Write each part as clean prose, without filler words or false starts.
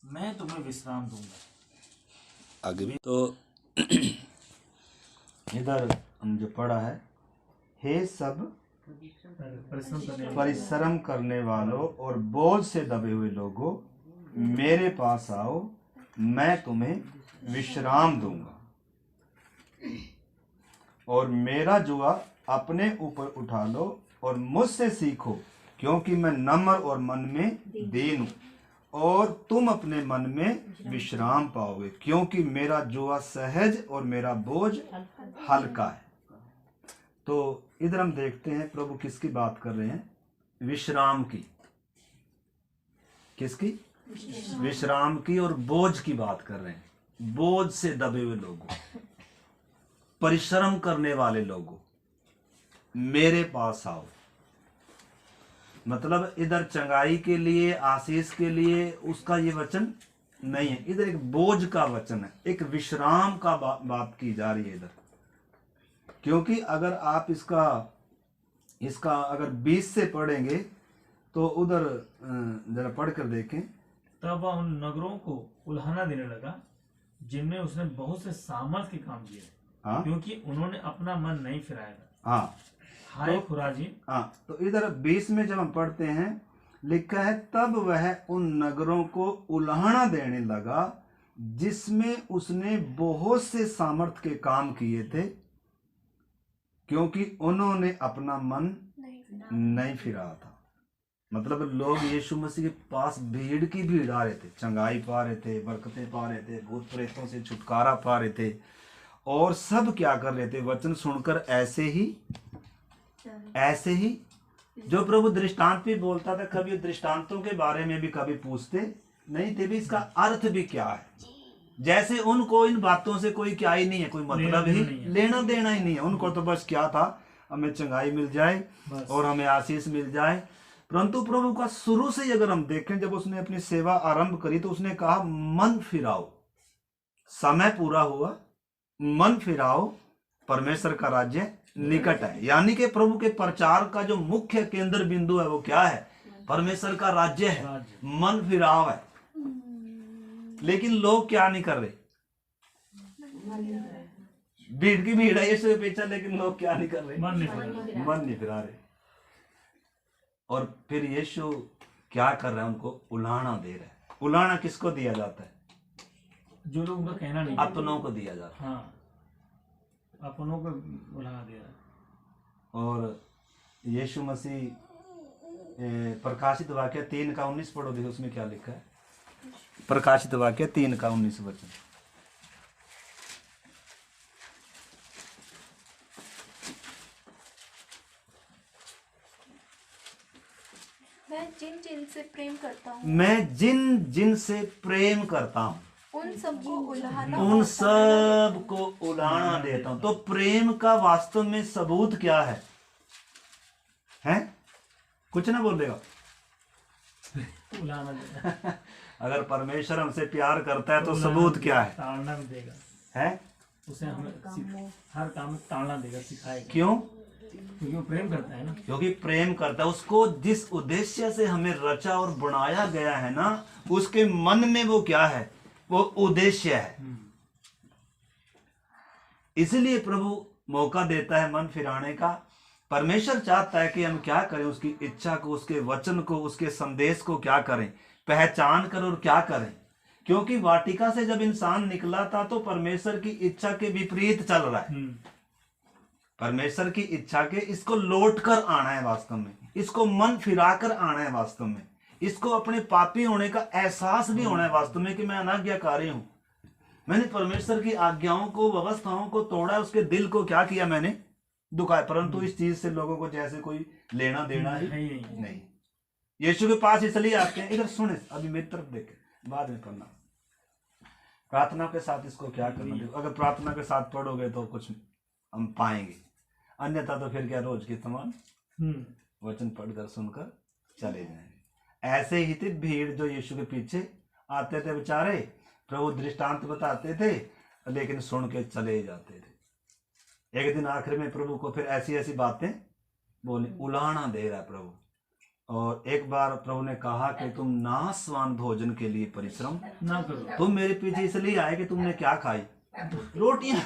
मैं तुम्हें विश्राम दूंगा। आगे भी तो इधर हम जो पढ़ा है, हे सब परिश्रम करने वालों और बोझ से दबे हुए लोगों, मेरे पास आओ, मैं तुम्हें विश्राम दूंगा और मेरा जुआ अपने ऊपर उठा लो और मुझसे सीखो, क्योंकि मैं नम्र और मन में दीन हूँ, और तुम अपने मन में विश्राम पाओगे, क्योंकि मेरा जुआ सहज और मेरा बोझ हल्का है। तो इधर हम देखते हैं प्रभु किसकी बात कर रहे हैं? विश्राम की। किसकी? विश्राम की और बोझ की बात कर रहे हैं। बोझ से दबे हुए लोगों, परिश्रम करने वाले लोगों, मेरे पास आओ। मतलब इधर चंगाई के लिए, आशीष के लिए उसका ये वचन नहीं है, इधर एक बोझ का वचन है, एक विश्राम का बात की जा रही है इधर। क्योंकि अगर आप इसका अगर 20 से पढ़ेंगे तो उधर जरा पढ़ कर देखें। तब वह उन नगरों को उल्हाना देने लगा जिनमें उसने बहुत से सामर्थ के काम किए। हाँ? क्योंकि उन्होंने अपना मन नहीं फिराया। हाँ, हाय खुराजी। हाँ, तो इधर 20 में जब हम पढ़ते हैं, लिखा है तब वह उन नगरों को उल्हाना देने लगा जिसमें उसने बहुत से सामर्थ के काम किए थे, क्योंकि उन्होंने अपना मन नहीं फिरा था। मतलब लोग यीशु मसीह के पास भीड़ की भीड़ आ रहे थे, चंगाई पा रहे थे, बरकतें पा रहे थे, भूत प्रेतों से छुटकारा पा रहे थे, और सब क्या कर रहे थे? वचन सुनकर ऐसे ही जो प्रभु दृष्टांत भी बोलता था, कभी दृष्टांतों के बारे में भी कभी पूछते नहीं थे भी इसका अर्थ भी क्या है। जैसे उनको इन बातों से कोई क्या ही नहीं है, कोई मतलब ही लेना देना ही नहीं है। उनको तो बस क्या था, हमें चंगाई मिल जाए और हमें आशीष मिल जाए। परंतु प्रभु का शुरू से अगर हम देखें, जब उसने अपनी सेवा आरंभ करी तो उसने कहा मन फिराओ, समय पूरा हुआ, मन फिराओ, परमेश्वर का राज्य निकट है। यानी कि प्रभु के प्रचार का जो मुख्य केंद्र बिंदु है वो क्या है? परमेश्वर का राज्य है, मन फिराव है। लेकिन लोग क्या नहीं कर रहे? भीड़ की भीड़ है यीशु के पीछे, लेकिन लोग क्या नहीं कर रहे? मन नहीं फिरा रहे। और फिर यीशु क्या कर रहा है? उनको उल्हाना दे रहा है। उल्हाना किसको दिया जाता है? जो लोग उनका कहना नहीं, अपनों को दिया जाता है। हाँ, अपनों को उल्हाना दे रहा है। और यीशु मसीह प्रकाशित वाक्य 3:19 पढ़ोगे, उसमें क्या लिखा है? प्रकाशित वाक्य 3:19 वचन। मैं जिन जिन से प्रेम करता हूँ, मैं जिन जिन से प्रेम करता हूँ उन सबको उल्हाना देता हूँ। तो प्रेम का वास्तव में सबूत क्या है? हैं? कुछ ना बोलेगा। अगर परमेश्वर हमसे प्यार करता है तो सबूत क्या है? ताड़ना भी देगा। है? उसे हमें हर काम में ताड़ना देगा, सिखाएगा। क्यों? क्योंकि वो प्रेम करता है ना। क्योंकि प्रेम करता है। उसको जिस उद्देश्य से हमें रचा और बनाया गया है ना, उसके मन में वो क्या है? वो उद्देश्य है। इसलिए प्रभु मौका देता है मन फिराने का। परमेश्वर चाहता है कि हम क्या करें? उसकी इच्छा को, उसके वचन को, उसके संदेश को क्या करें? पहचान कर और क्या करें? क्योंकि वाटिका से जब इंसान निकला था तो परमेश्वर की इच्छा के विपरीत चल रहा है। परमेश्वर की इच्छा के इसको लौट कर आना है वास्तव में, इसको मन फिरा कर आना है वास्तव में, इसको अपने पापी होने का एहसास भी होना है वास्तव में कि मैं अनाज्ञाकारी हूं, मैंने परमेश्वर की आज्ञाओं को, व्यवस्थाओं को तोड़ा, उसके दिल को क्या किया? मैंने दुखाया। परंतु इस चीज से लोगों को जैसे कोई लेना देना ही नहीं। यीशु के पास इसलिए आते हैं। इधर सुने, अभी मेरी तरफ देखे, बाद में पढ़ना। प्रार्थना के साथ इसको क्या करना? देखो, अगर प्रार्थना के साथ पढ़ोगे तो कुछ हम पाएंगे, अन्यथा तो फिर क्या रोज के समान वचन पढ़कर सुनकर चले जाएंगे। ऐसे ही थी भीड़ जो यीशु के पीछे आते थे बेचारे, प्रभु दृष्टांत बताते थे लेकिन सुन के चले जाते थे। एक दिन आखिर में प्रभु को फिर ऐसी ऐसी बातें बोली, उल्हाना दे रहा है प्रभु। और एक बार प्रभु ने कहा कि तुम नाशवान भोजन के लिए परिश्रम ना करो। तुम मेरे पीछे इसलिए आए कि तुमने क्या खाई, रोटियां।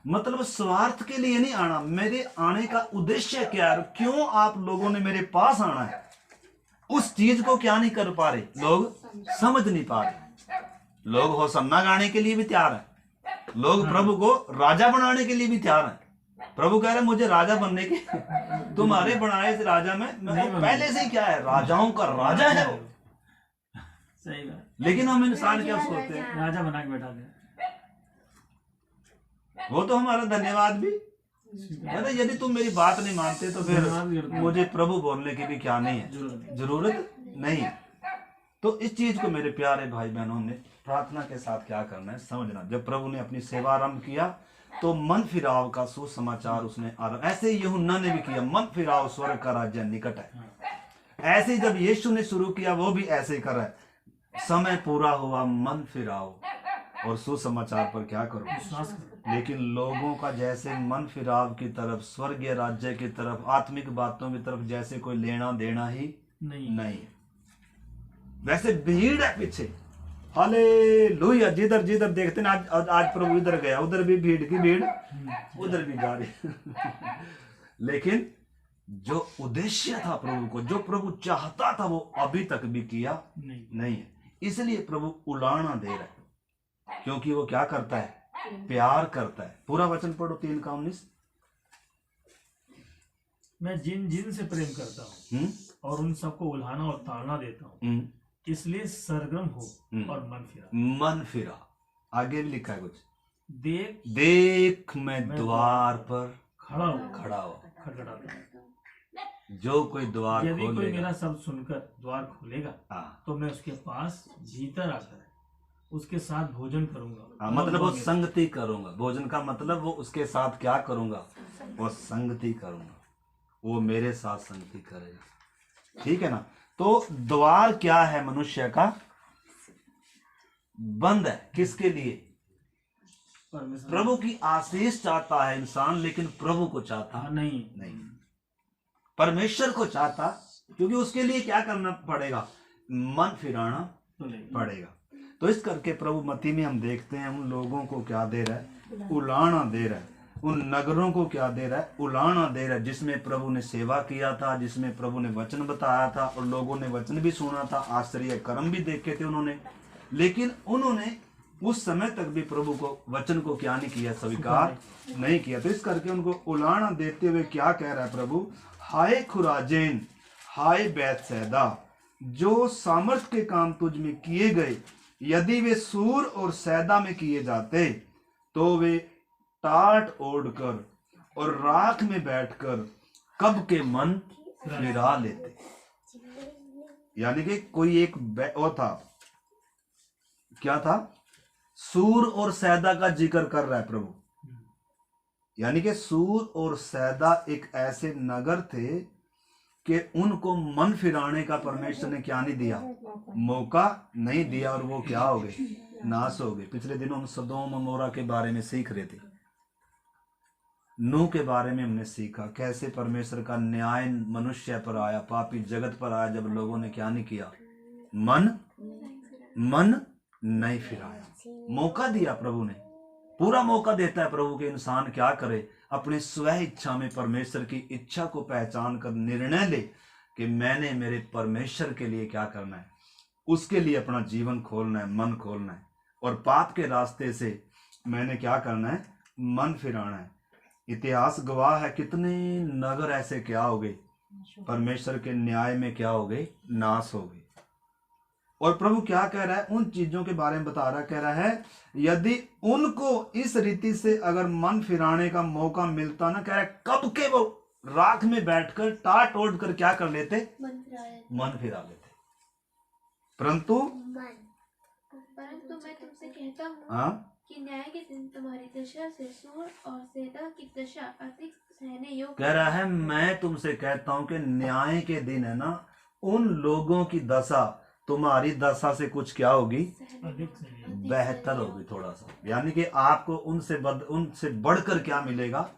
मतलब स्वार्थ के लिए नहीं आना, मेरे आने का उद्देश्य क्या है, क्यों आप लोगों ने मेरे पास आना है, उस चीज को क्या नहीं कर पा रहे, लोग समझ नहीं पा रहे। लोग होसन्ना गाने के लिए भी तैयार है, लोग प्रभु को राजा बनाने के लिए भी तैयार है। प्रभु कह रहे मुझे राजा बनने के, तुम्हारे बनाए इस राजा में पहले से ही क्या है, राजाओं का राजा है वो। सही बात। लेकिन हम इंसान क्या सोचते हैं, राजा बना के बैठा दिया। वो तो हमारा धन्यवाद भी, अरे यदि तुम मेरी बात नहीं मानते तो फिर मुझे प्रभु बोलने की भी क्या नहीं है, जरूरत नहीं है। तो इस चीज को मेरे प्यारे भाई बहनों ने प्रार्थना के साथ क्या करना है समझना। जब प्रभु ने अपनी सेवा आरंभ किया तो मन फिराव का सुसमाचार उसने आरंभ, ऐसे ही यूहन्ना ने भी किया, मन फिराव स्वर्ग का राज्य निकट है। ऐसे ही जब यीशु ने शुरू किया वो भी ऐसे ही कर रहा है, समय पूरा हुआ मन फिराओ और सुसमाचार पर क्या करो। लेकिन लोगों का जैसे मन फिराव की तरफ, स्वर्गीय राज्य की तरफ, आत्मिक बातों की तरफ जैसे कोई लेना देना ही नहीं है। वैसे भीड़ है पीछे, हालेलुया, जिधर जिधर देखते ना, आज प्रभु इधर गया, उधर भी भीड़ की भीड़, उधर भी जा रही। लेकिन जो उद्देश्य था प्रभु को, जो प्रभु चाहता था वो अभी तक भी किया नहीं है। इसलिए प्रभु उलाना दे रहा है, क्योंकि वो क्या करता है, प्यार करता है। पूरा वचन पढ़ो 3:19। मैं जिन जिन से प्रेम करता हूँ और उन सबको उल्हाना और ताड़ना देता हूँ, इसलिए सरगर्म हो और मन फिरा। आगे भी लिखा है कुछ, देख मैं द्वार पर खड़ा हो खटखटाता हूँ। जो कोई द्वार यदि कोई खोलेगा, मेरा शब्द सुनकर द्वार खोलेगा तो मैं उसके पास भीतर आकर उसके साथ भोजन करूंगा। मतलब वो संगति करूंगा। भोजन का मतलब वो उसके साथ क्या करूंगा, वो संगति करूंगा, वो मेरे साथ संगति करेगा। ठीक है ना। तो द्वार क्या है, मनुष्य का बंद है। किसके लिए, प्रभु की आशीष चाहता है इंसान, लेकिन प्रभु को चाहता नहीं, परमेश्वर को चाहता, क्योंकि उसके लिए क्या करना पड़ेगा, मन फिराना पड़ेगा। तो इस करके प्रभु मत्ती में हम देखते हैं उन लोगों को क्या दे रहा है, उलाना दे रहा है। उन नगरों को क्या दे रहा है, उलाना दे रहा है, जिसमें प्रभु ने सेवा किया था, जिसमें प्रभु ने वचन बताया था और लोगों ने वचन भी सुना था, आश्चर्य कर्म भी देखे थे उन्होंने। लेकिन उन्होंने उस समय तक भी प्रभु को, वचन को क्या नहीं किया, स्वीकार नहीं किया। तो इस करके उनको उलाना देते हुए क्या कह रहा है प्रभु, हाय खुराजेन, हाय बैतसैदा, जो सामर्थ के काम तुझ में किए गए, यदि वे सूर और सैदा में किए जाते तो वे टाट ओढ़कर और राख में बैठकर कब के मन फिरा लेते। यानी कि कोई एक वो था, क्या था, सूर और सैदा का जिक्र कर रहा है प्रभु। यानी कि सूर और सैदा एक ऐसे नगर थे कि उनको मन फिराने का परमेश्वर ने क्या नहीं दिया, मौका नहीं दिया, और वो क्या हो गए, नाश हो गए। पिछले दिनों हम सदोम और मोरा के बारे में सीख रहे थे, नूह के बारे में हमने सीखा, कैसे परमेश्वर का न्याय मनुष्य पर आया, पापी जगत पर आया, जब लोगों ने क्या नहीं किया, मन नहीं फिराया। मौका दिया प्रभु ने, पूरा मौका देता है प्रभु के इंसान क्या करे, अपने स्व इच्छा में परमेश्वर की इच्छा को पहचान कर निर्णय ले कि मैंने मेरे परमेश्वर के लिए क्या करना है, उसके लिए अपना जीवन खोलना है, मन खोलना है, और पाप के रास्ते से मैंने क्या करना है, मन फिराना है। इतिहास गवाह है, कितने नगर ऐसे क्या हो गए, परमेश्वर के न्याय में क्या हो गए, नाश हो गए। और प्रभु क्या कह रहा है, उन चीजों के बारे में बता रहा है, कह रहा है यदि उनको इस रीति से अगर मन फिराने का मौका मिलता ना, कह रहा है कब के वो राख में बैठकर टाट ओढ़ कर क्या कर लेते, मन फिरा लेते। परंतु मैं तुमसे कहता हूँ कि न्याय के दिन तुम्हारी दशा से सूर और सैदा की दशा अधिक सहने योग्य। कह रहा है मैं तुमसे कहता हूँ कि न्याय के दिन है ना, उन लोगों की दशा तुम्हारी दशा से कुछ क्या होगी, बेहतर होगी थोड़ा सा। यानी कि आपको उनसे बढ़कर क्या मिलेगा,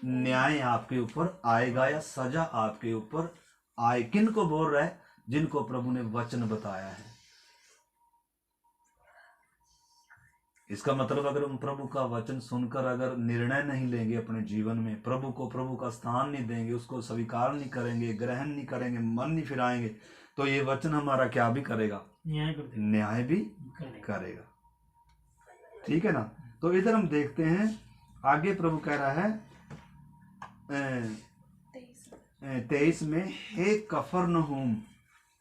न्याय आपके ऊपर आएगा, या सजा आपके ऊपर आए। किन को बोल रहा है? जिनको प्रभु ने वचन बताया है। इसका मतलब अगर हम प्रभु का वचन सुनकर अगर निर्णय नहीं लेंगे अपने जीवन में, प्रभु को प्रभु का स्थान नहीं देंगे, उसको स्वीकार नहीं करेंगे, ग्रहण नहीं करेंगे, मन नहीं फिराएंगे, तो ये वचन हमारा क्या भी करेगा? न्याय भी करेगा। ठीक है ना? तो इधर हम देखते हैं आगे प्रभु कह रहा है 23 में, हे कफरनहूम,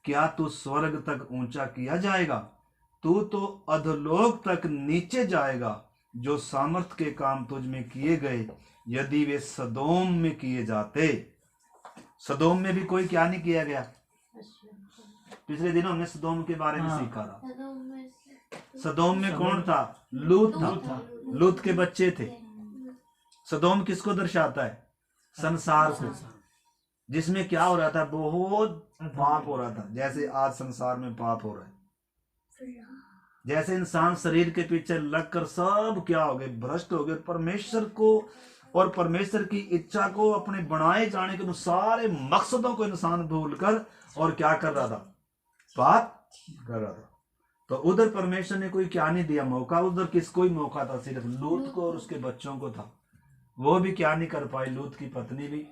क्या तू स्वर्ग तक ऊंचा किया जाएगा? तू तो अधोलोक तक नीचे जाएगा। जो सामर्थ के काम तुझ में किए गए, यदि वे सदोम में किए जाते। सदोम में भी कोई क्या नहीं किया गया? पिछले दिनों हमने सदोम के बारे में सीखा था। सदोम में कौन था? लूत था। लूत के बच्चे थे। सदोम किसको दर्शाता है? संसार को, जिसमें क्या हो रहा था? बहुत पाप हो रहा था। जैसे आज संसार में पाप हो रहा है, जैसे इंसान शरीर के पीछे लगकर सब क्या हो गए? भ्रष्ट हो गए। परमेश्वर को और परमेश्वर की इच्छा को, अपने बनाए जाने के सारे मकसदों को इंसान भूलकर और क्या कर रहा था? पाप कर रहा था। तो उधर परमेश्वर ने कोई क्या नहीं दिया मौका। उधर किसको ही मौका था? सिर्फ लूत को और उसके बच्चों को था। वो भी क्या नहीं कर पाई? लूत की पत्नी भी,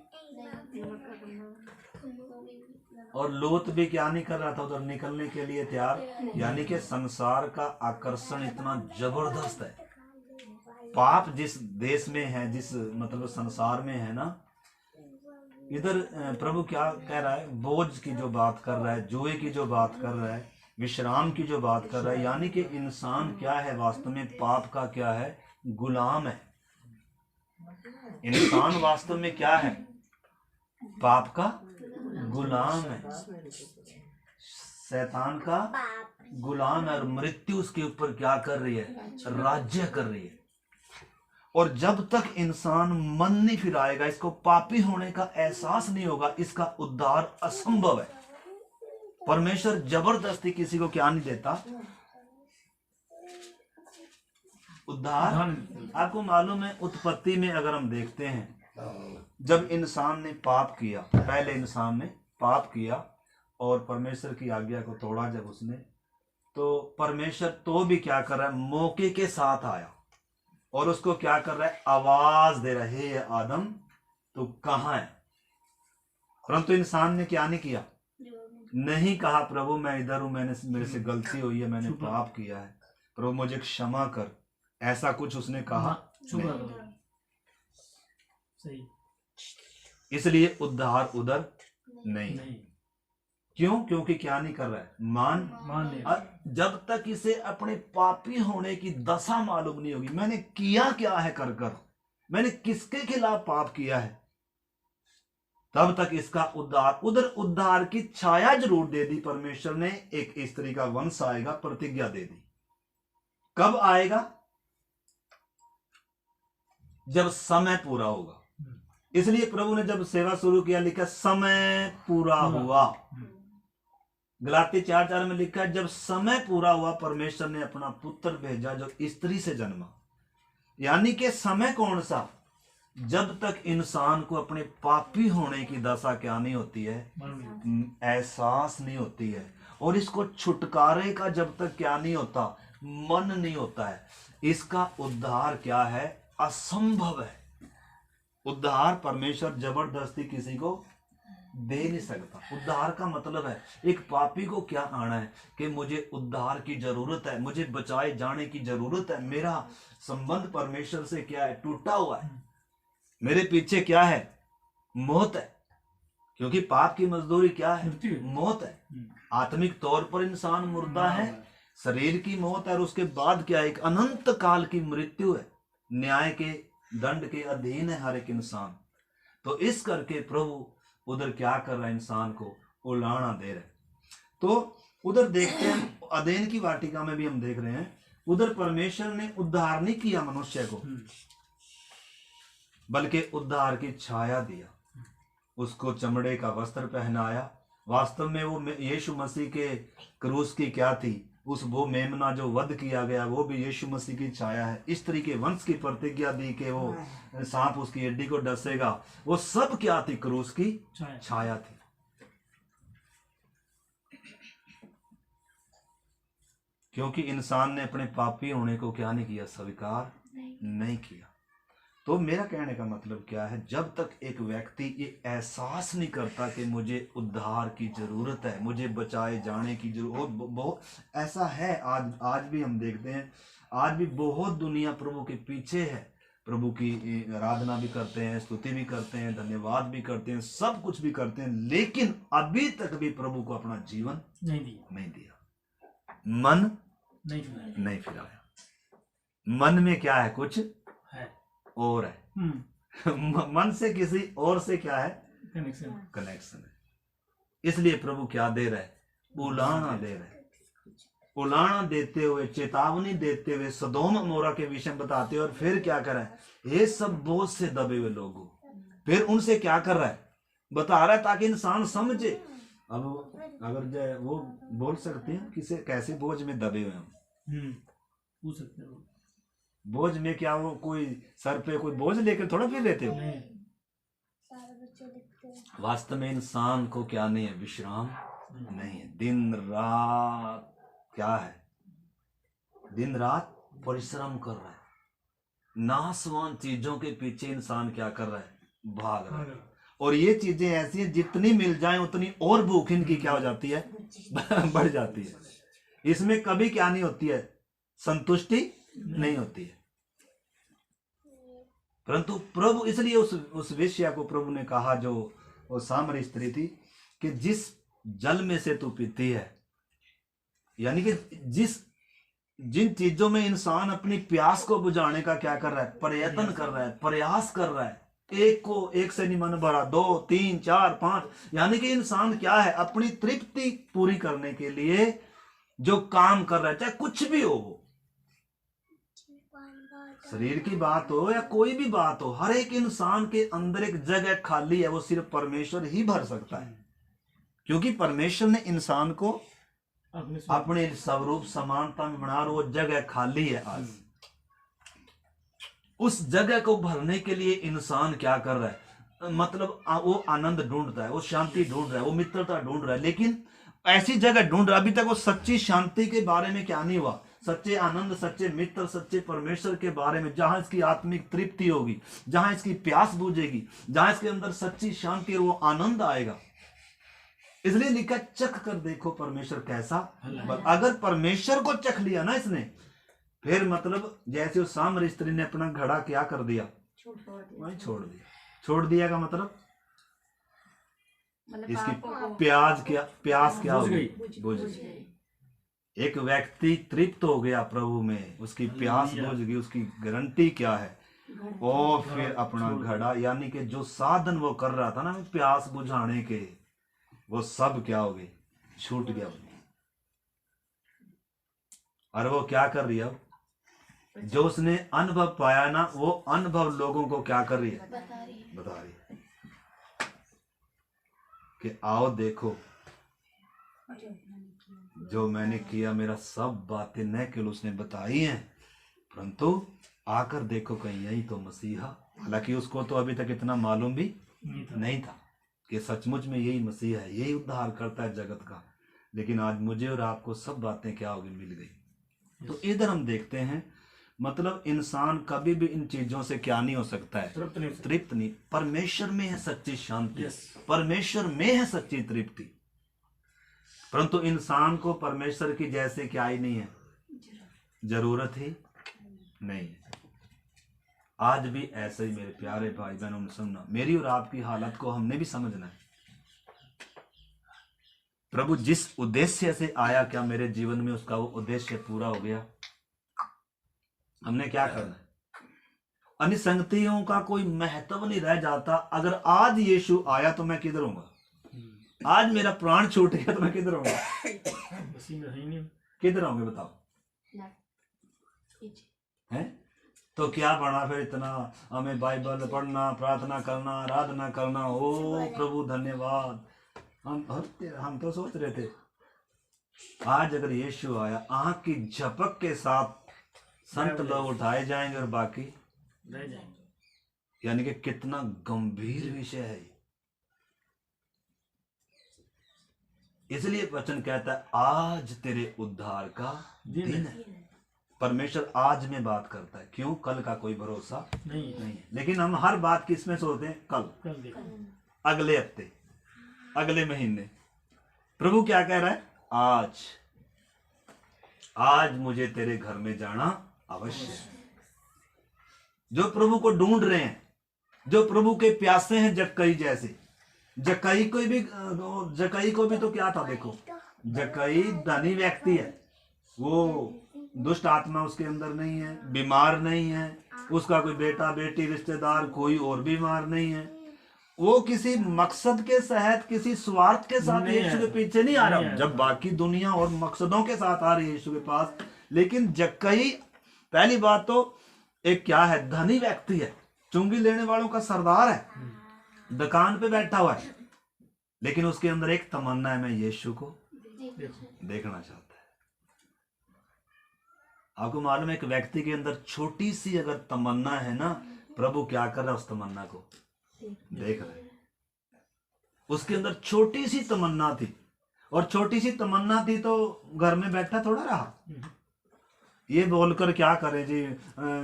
और लूत भी क्या नहीं कर रहा था? उधर निकलने के लिए तैयार। यानी कि संसार का आकर्षण इतना जबरदस्त है। पाप जिस देश में है, जिस मतलब संसार में है ना, इधर प्रभु क्या कह रहा है? बोझ की जो बात कर रहा है, जुए की जो बात कर रहा है, विश्राम की जो बात कर रहा है। यानी कि इंसान क्या है? वास्तव में पाप का क्या है? गुलाम है। इंसान वास्तव में क्या है? पाप का गुलाम है, शैतान का गुलाम है, और मृत्यु उसके ऊपर क्या कर रही है? राज्य कर रही है। और जब तक इंसान मन नहीं फिराएगा, इसको पापी होने का एहसास नहीं होगा, इसका उद्धार असंभव है। परमेश्वर जबरदस्ती किसी को क्या नहीं देता? उद्धार। आपको मालूम है, उत्पत्ति में अगर हम देखते हैं, जब इंसान ने पाप किया, पहले इंसान ने पाप किया और परमेश्वर की आज्ञा को तोड़ा जब उसने, तो परमेश्वर तो भी क्या कर रहा है? मौके के साथ आया और उसको क्या कर रहा है? आवाज दे रहा है, हे आदम तू कहां है? परंतु इंसान ने क्या नहीं किया? नहीं कहा प्रभु मैं इधर हूं, मैंने मेरे से गलती हुई है, मैंने पाप किया है, प्रभु मुझे क्षमा कर। ऐसा कुछ उसने कहा सही। इसलिए उद्धार उधर नहीं। क्यों? क्योंकि क्या नहीं कर रहा है? मान। जब तक इसे अपने पापी होने की दशा मालूम नहीं होगी, मैंने किया क्या है कर कर, मैंने किसके खिलाफ पाप किया है, तब तक इसका उद्धार। उधर उद्धार की छाया जरूर दे दी परमेश्वर ने। एक स्त्री का वंश आएगा, प्रतिज्ञा दे दी। कब आएगा? जब समय पूरा होगा। इसलिए प्रभु ने जब सेवा शुरू किया, लिखा समय पूरा हुआ। गलाती 4:4 में लिखा है, जब समय पूरा हुआ परमेश्वर ने अपना पुत्र भेजा जो स्त्री से जन्मा। यानी कि समय कौन सा? जब तक इंसान को अपने पापी होने की दशा क्या नहीं होती है? एहसास नहीं होती है। और इसको छुटकारे का जब तक क्या नहीं होता? मन नहीं होता है, इसका उद्धार क्या है? असंभव है। उद्धार परमेश्वर जबरदस्ती किसी को दे नहीं सकता। उद्धार का मतलब है, एक पापी को क्या आना है कि मुझे उद्धार की जरूरत है, मुझे बचाए जाने की जरूरत है, मेरा संबंध परमेश्वर से क्या है? टूटा हुआ है, मेरे पीछे क्या है? मौत है। क्योंकि पाप की मजदूरी क्या है? मौत है। आत्मिक तौर पर इंसान मुर्दा है, शरीर की मौत है, और उसके बाद क्या है? एक अनंत काल की मृत्यु है। न्याय के दंड के अधीन है हर एक इंसान। तो इस करके प्रभु उधर क्या कर रहा है? इंसान को उलाहना दे रहे। तो उधर देखते हैं, अदेन की वाटिका में भी हम देख रहे हैं, उधर परमेश्वर ने उद्धार नहीं किया मनुष्य को, बल्कि उद्धार की छाया दिया, उसको चमड़े का वस्त्र पहनाया। वास्तव में वो यीशु मसीह के क्रूस की क्या थी? वो मेमना जो वध किया गया वो भी यीशु मसीह की छाया है। स्त्री के वंश की प्रतिज्ञा दी कि वो सांप उसकी हड्डी को डसेगा, वो सब क्या थी? क्रूस की छाया थी। क्योंकि इंसान ने अपने पापी होने को क्या नहीं किया, स्वीकार नहीं किया। तो मेरा कहने का मतलब क्या है, जब तक एक व्यक्ति ये एहसास नहीं करता कि मुझे उद्धार की जरूरत है, मुझे बचाए जाने की जरूरत, बहुत ऐसा है। आज भी हम देखते हैं, आज भी बहुत दुनिया प्रभु के पीछे है, प्रभु की आराधना भी करते हैं, स्तुति भी करते हैं, धन्यवाद भी करते हैं, सब कुछ भी करते हैं, लेकिन अभी तक भी प्रभु को अपना जीवन नहीं दिया, मन नहीं फिराया। मन में क्या है, कुछ है और है। मन से किसी और से क्या है, कनेक्शन है। इसलिए प्रभु क्या दे रहा है, उलाहना दे रहा है। उलाहना देते हुए, चेतावनी देते हुए, सदोम अमोरा के विषय में बताते हुए, और फिर क्या कर रहा है, ये सब बोझ से दबे हुए लोगों, फिर उनसे क्या कर रहा है, बता रहा है ताकि इंसान समझे। अब अगर वो बोल सकते हैं किसे कैसे बोझ में दबे हुए हम, पूछ सकते हैं। बोझ में क्या वो कोई सर पे कोई बोझ लेकर थोड़ा फिर लेते हो। वास्तव में इंसान को क्या नहीं है, विश्राम नहीं है। दिन रात क्या है, दिन रात परिश्रम कर रहा है, नाशवान चीजों के पीछे इंसान क्या कर रहा है, भाग रहा है। और ये चीजें ऐसी हैं, जितनी मिल जाए उतनी और भूख इनकी क्या हो जाती है, बढ़ जाती है। इसमें कभी क्या नहीं होती है, संतुष्टि नहीं होती है। परंतु प्रभु, इसलिए उस वेश्या को प्रभु ने कहा, जो वो सामरी स्त्री थी, कि जिस जल में से तू पीती है, यानी कि जिन चीजों में इंसान अपनी प्यास को बुझाने का क्या कर रहा है, प्रयत्न कर रहा है, प्रयास कर रहा है, एक से नहीं मन भरा, 2 3 4 5, यानी कि इंसान क्या है, अपनी तृप्ति पूरी करने के लिए जो काम कर रहा है, चाहे कुछ भी हो, शरीर की बात हो या कोई भी बात हो, हर एक इंसान के अंदर एक जगह खाली है, वो सिर्फ परमेश्वर ही भर सकता है। क्योंकि परमेश्वर ने इंसान को अपने स्वरूप समानता में बना, और वो जगह खाली है। आज उस जगह को भरने के लिए इंसान क्या कर रहा है, मतलब वो आनंद ढूंढ रहा है, वो शांति ढूंढ रहा है, वो मित्रता ढूंढ रहा है, लेकिन ऐसी जगह ढूंढ रहा है। अभी तक वो सच्ची शांति के बारे में क्या नहीं हुआ, सच्चे आनंद, सच्चे मित्र, सच्चे परमेश्वर के बारे में, जहां इसकी आत्मिक तृप्ति होगी, जहां इसकी प्यास बुझेगी, जहां इसके अंदर सच्ची शांति और वो आनंद आएगा। इसलिए लिखा, चख कर देखो परमेश्वर कैसा। अगर परमेश्वर को चख लिया ना इसने, फिर मतलब जैसे उस सामरी स्त्री ने अपना घड़ा क्या कर दिया, वहीं छोड़ दिया। छोड़ दिया का मतलब इसकी प्यास क्या हो गई, बुझ गई। एक व्यक्ति तृप्त हो गया प्रभु में, उसकी प्यास बुझ गई, उसकी गारंटी क्या है, और फिर अपना घड़ा, यानी कि जो साधन वो कर रहा था ना प्यास बुझाने के, वो सब क्या हो गए, छूट गया। और वो क्या कर रही है, अब जो उसने अनुभव पाया ना, वो अनुभव लोगों को क्या कर रही है, बता रही है कि आओ देखो जो मैंने किया, मेरा सब बातें न केवल उसने बताई हैं, परंतु आकर देखो कहीं यही तो मसीहा। हालांकि उसको तो अभी तक इतना मालूम भी नहीं था कि सचमुच में यही मसीहा है, यही उद्धार करता है जगत का। लेकिन आज मुझे और आपको सब बातें क्या हो गई, मिल गई। तो इधर हम देखते हैं, मतलब इंसान कभी भी इन चीजों से क्या नहीं हो सकता है, तृप्त नहीं। परमेश्वर में है सच्ची शांति, परमेश्वर में है सच्ची तृप्ति। परंतु इंसान को परमेश्वर की जैसे क्या ही नहीं है, जरूरत ही नहीं है। आज भी ऐसे ही मेरे प्यारे भाई बहनों ने सुनना, मेरी और आपकी हालत को हमने भी समझना है। प्रभु जिस उद्देश्य से आया, क्या मेरे जीवन में उसका वो उद्देश्य पूरा हो गया? हमने क्या करना है? अनिसंगतियों का कोई महत्व नहीं रह जाता। अगर आज यीशु आया तो मैं किधर होऊंगा? आज मेरा प्राण छूट गया तो मैं किधर होऊंगा? किधर होंगे बताओ? हैं? तो क्या पढ़ना फिर इतना? हमें बाइबल पढ़ना, प्रार्थना करना, आराधना करना। ओ प्रभु धन्यवाद। हम तो सोच रहे थे आज अगर यीशु आया, आंख की झपक के साथ संत लोग उठाए जाएंगे और बाकी रह जाएंगे। यानी कि कितना गंभीर विषय है। इसलिए वचन कहता है आज तेरे उद्धार का दिन है। परमेश्वर आज में बात करता है, क्यों? कल का कोई भरोसा नहीं है। लेकिन हम हर बात किसमें सोचते हैं? कल, अगले हफ्ते, अगले महीने। प्रभु क्या कह रहा है? आज मुझे तेरे घर में जाना अवश्य है। जो प्रभु को ढूंढ रहे हैं, जो प्रभु के प्यासे हैं, जक्कई जैसे। जक्कई को भी तो क्या था? देखो, जक्कई धनी व्यक्ति है, वो दुष्ट आत्मा उसके अंदर नहीं है, बीमार नहीं है, उसका कोई बेटा बेटी रिश्तेदार कोई और बीमार नहीं है। वो किसी मकसद के तहत, किसी स्वार्थ के साथ यीशु के पीछे नहीं आ रहा। जब बाकी दुनिया और मकसदों के साथ आ रही है यीशु के पास, लेकिन जक्कई पहली बात तो एक क्या है? धनी व्यक्ति है, चुंगी लेने वालों का सरदार है, दुकान पे बैठा हुआ है, लेकिन उसके अंदर एक तमन्ना है, मैं यीशु को देखना चाहता है। आपको मालूम है, एक व्यक्ति के अंदर छोटी सी अगर तमन्ना है ना, प्रभु क्या कर रहा है? उस तमन्ना को देख रहे हैं। उसके अंदर छोटी सी तमन्ना थी, और छोटी सी तमन्ना थी तो घर में बैठा थोड़ा रहा। ये बोलकर क्या करे जी,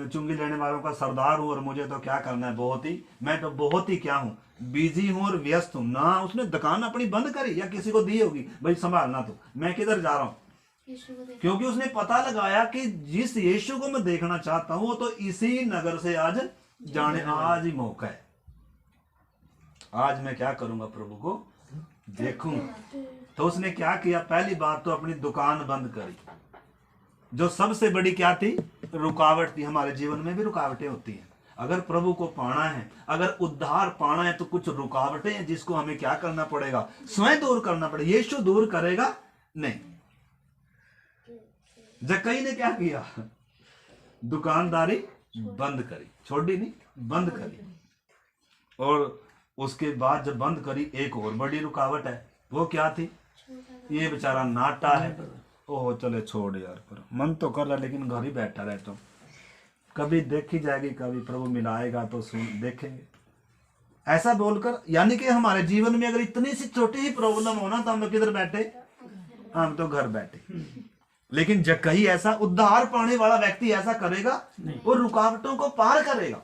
चुंगी लेने वालों का सरदार हूं और मुझे तो क्या करना है, मैं तो बहुत ही क्या हूं, बिजी हूं और व्यस्त हूं ना। उसने दुकान अपनी बंद करी या किसी को दी होगी, भाई संभालना, तो मैं किधर जा रहा हूं? क्योंकि उसने पता लगाया कि जिस यीशु को मैं देखना चाहता हूं वो तो इसी नगर से आज जाने, आज ही मौका है। आज मैं क्या करूंगा? प्रभु को देखूंगा। तो उसने क्या किया? पहली बात तो अपनी दुकान बंद करी, जो सबसे बड़ी क्या थी? रुकावट थी। हमारे जीवन में भी रुकावटें होती हैं। अगर प्रभु को पाना है, अगर उद्धार पाना है, तो कुछ रुकावटें हैं जिसको हमें क्या करना पड़ेगा? स्वयं दूर करना पड़ेगा। यीशु दूर करेगा नहीं। जक्कई ने क्या किया? दुकानदारी बंद करी, छोड़ी नहीं, बंद करी। और उसके बाद जब बंद करी, एक और बड़ी रुकावट है। वो क्या थी? ये बेचारा नाटा है। ओह चले छोड़ यार, पर मन तो कर रहा, लेकिन घर ही बैठा रहता हूं। कभी देखी जाएगी, कभी प्रभु मिलाएगा तो देखेंगे। ऐसा बोलकर, यानी कि हमारे जीवन में अगर इतनी सी छोटी ही प्रॉब्लम हो ना, तो हम किधर बैठे? हम तो घर बैठे। लेकिन जक्कई ऐसा उद्धार पाने वाला व्यक्ति ऐसा करेगा, वो रुकावटों को पार करेगा।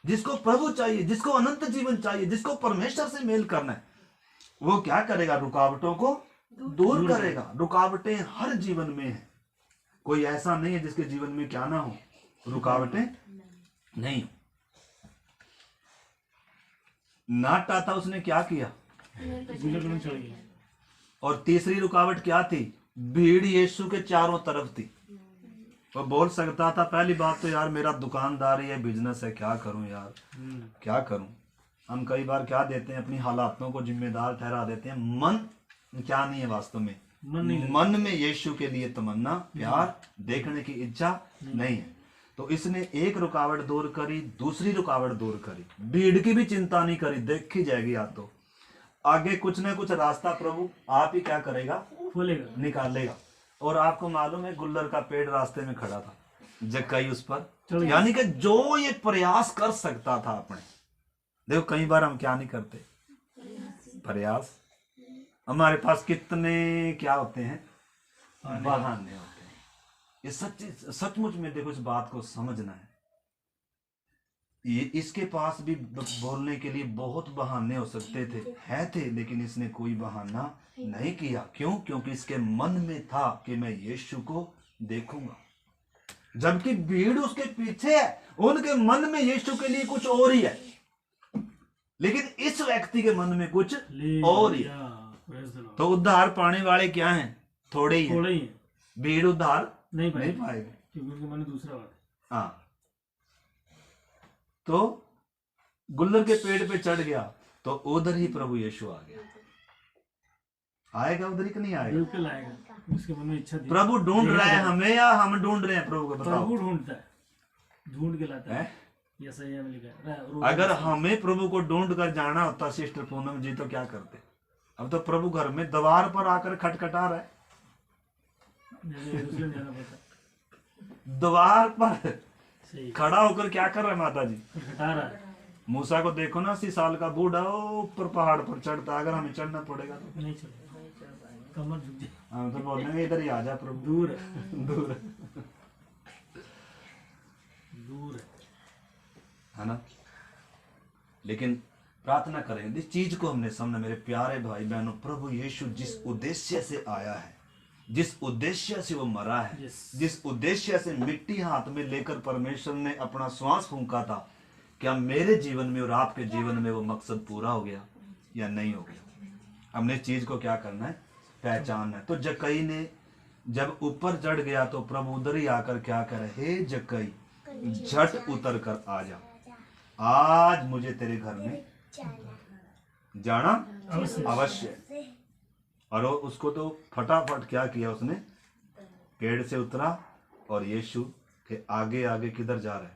जिसको प्रभु चाहिए, जिसको अनंत जीवन चाहिए, जिसको परमेश्वर से मेल करना है, वो क्या करेगा? रुकावटों को दूर करेगा। रुकावटें हर जीवन में है, कोई ऐसा नहीं है जिसके जीवन में क्या ना हो, रुकावटें नहीं। नाटा था, उसने क्या किया? और तीसरी रुकावट क्या थी? भीड़ यीशु के चारों तरफ थी। वो बोल सकता था पहली बात तो, यार मेरा दुकानदारी है, बिजनेस है, क्या करूं यार, क्या करूं। हम कई बार क्या देते हैं? अपनी हालातों को जिम्मेदार ठहरा देते हैं। मन क्या नहीं है वास्तव में? मन में यीशु के लिए तमन्ना, प्यार, देखने की इच्छा नहीं है। तो इसने एक रुकावट दूर करी, दूसरी रुकावट दूर करी। भीड़ की भी चिंता नहीं करी, देखी जाएगी। या तो आगे कुछ ना कुछ रास्ता प्रभु आप ही क्या करेगा? खोलेगा, निकालेगा। और आपको मालूम है, गुल्लर का पेड़ रास्ते में खड़ा था, जक्कई उस पर, यानी कि जो ये प्रयास कर सकता था अपने। देखो कई बार हम क्या नहीं करते? प्रयास। हमारे पास कितने क्या होते हैं? बहाने होते हैं। ये सचमुच में देखो, इस बात को समझना है। ये इसके पास भी बोलने के लिए बहुत बहाने हो सकते थे, लेकिन इसने कोई बहाना नहीं किया। क्यों? क्योंकि इसके मन में था कि मैं यीशु को देखूंगा। जबकि भीड़ उसके पीछे है, उनके मन में यीशु के लिए कुछ और ही है, लेकिन इस व्यक्ति के मन में कुछ और ही है। तो उद्धार पाने वाले क्या हैं? थोड़े ही हैं। भीड़ उद्धार नहीं पाएगा, क्योंकि उनके मन में दूसरा बात है। हाँ, तो गुल्लर के पेड़ पे चढ़ गया, तो उधर ही प्रभु यीशु आ गया। आएगा उधर ही कि नहीं आएगा? बिल्कुल आएगा। उसके मन में इच्छा थी। प्रभु ढूंढ रहा है हमें, या हम ढूंढ रहे हैं प्रभु को? बताओ। प्रभु ढूंढता है, ढूंढ के लाता है। अगर हमें प्रभु को ढूंढ कर जाना होता सिस्टर पूनम जी, तो क्या करते? अब तो प्रभु घर में द्वार पर आकर खटखटा रहा है। द्वार पर खड़ा होकर क्या कर रहा है? माता जी खटखटा रहा है। मूसा को देखो ना, 80 साल का बूढ़ा ऊपर पहाड़ पर चढ़ता। अगर हमें चढ़ना पड़ेगा तो नहीं चढ़ेगा। कमर झुक जाए। हम तो बोलेंगे इधर ही आ जा प्रभु। दूर है, दूर दूर है ना। लेकिन प्रार्थना करें, इस चीज को हमने समझा मेरे प्यारे भाई बहनों, प्रभु यीशु जिस उद्देश्य से आया है, जिस उद्देश्य से वो मरा है, जिस उद्देश्य से मिट्टी हाथ में लेकर परमेश्वर ने अपना श्वास फूंका था, क्या मेरे जीवन में और आपके जीवन में वो मकसद पूरा हो गया या नहीं हो गया? हमने इस चीज को क्या करना है, पहचानना है। तो जक्कई ने जब ऊपर चढ़ गया तो प्रभु उधर ही आकर क्या करे, हे जक्कई झट उतर कर आ जा, आज मुझे तेरे घर में जाना अवश्य। और वो उसको तो फटाफट क्या किया, उसने पेड़ से उतरा और यीशु के आगे आगे किधर जा रहा है,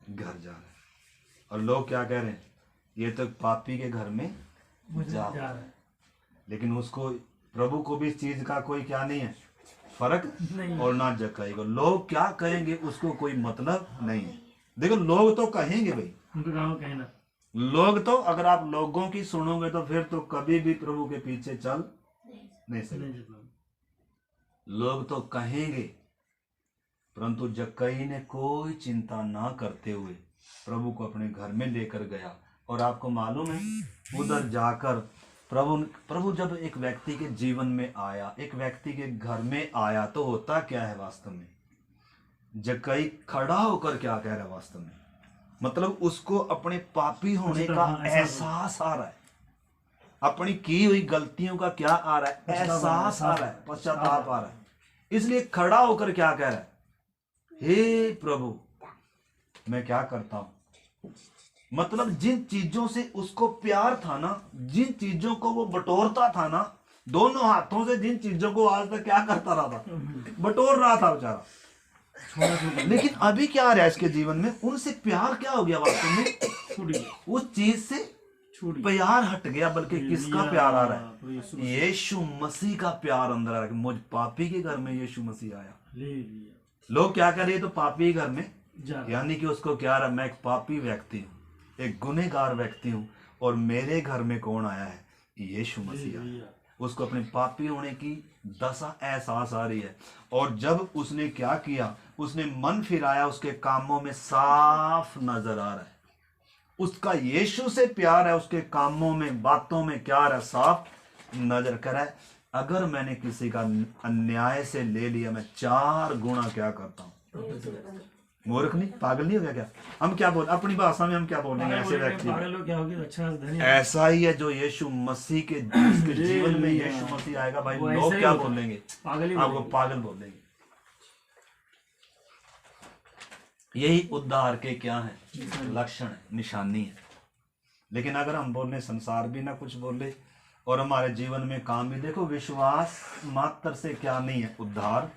घर जा रहा है। और लोग क्या कह रहे हैं, ये तो पापी के घर में जा रहा है। लेकिन उसको, प्रभु को भी इस चीज का कोई क्या नहीं है, फर्क नहीं, और ना जक्कई को। लोग क्या कहेंगे उसको कोई मतलब नहीं है। देखो लोग तो कहेंगे भाई, उनको कहना, लोग तो, अगर आप लोगों की सुनोगे तो फिर तो कभी भी प्रभु के पीछे चल नहीं सकते। लोग तो कहेंगे, परंतु जक्कई ने कोई चिंता ना करते हुए प्रभु को अपने घर में लेकर गया। और आपको मालूम है, उधर जाकर प्रभु जब एक व्यक्ति के जीवन में आया, एक व्यक्ति के घर में आया, तो होता क्या है वास्तव में, जक्कई खड़ा होकर क्या कह रहा है वास्तव में, मतलब उसको अपने पापी होने का एहसास आ रहा है, अपनी की हुई गलतियों का क्या आ रहा है, एहसास आ रहा है, पश्चाताप आ रहा है। इसलिए खड़ा होकर क्या कह रहा है, हे प्रभु मैं क्या करता हूं। मतलब जिन चीजों से उसको प्यार था ना, जिन चीजों को वो बटोरता था ना, दोनों हाथों से जिन चीजों को आज तक क्या करता रहा था, बटोर रहा था बेचारा, लेकिन अभी क्या आ रहा है इसके जीवन में, उनसे प्यार क्या हो गया वास्तव में, उस चीज से प्यार हट गया। बल्कि किसका प्यार आ रहा है, यीशु मसीह का प्यार अंदर आ रहा है। मुझ पापी के घर में यीशु मसीह आया। लोग क्या कर रहे, तो पापी के घर में, यानी कि उसको क्या रहा, मैं एक पापी व्यक्ति हूँ, एक गुनहगार व्यक्ति हूँ, और मेरे घर में कौन आया है, यीशु मसीह आया। उसको अपने पापी होने की दशा एहसास आ रही है। और जब उसने क्या किया, उसने मन फिराया, उसके कामों में साफ नजर आ रहा है, उसका यीशु से प्यार है, उसके कामों में, बातों में क्या रहा, साफ नजर कर रहा है। अगर मैंने किसी का अन्याय से ले लिया, मैं 4 गुना क्या करता हूँ। मूर्ख नहीं, पागल नहीं हो गया क्या? हम क्या बोल, अपनी भाषा में हम क्या बोलेंगे ऐसे व्यक्ति, ऐसा ही है जो यीशु मसीह के जीवन में यीशु मसीह आएगा भाई, लोग क्या बोलेंगे, आपको पागल बोलेंगे। यही उद्धार के क्या है, लक्षण है, निशानी है। लेकिन अगर हम बोले संसार भी ना कुछ बोले और हमारे जीवन में काम भी, देखो विश्वास मात्र से क्या नहीं है उद्धार,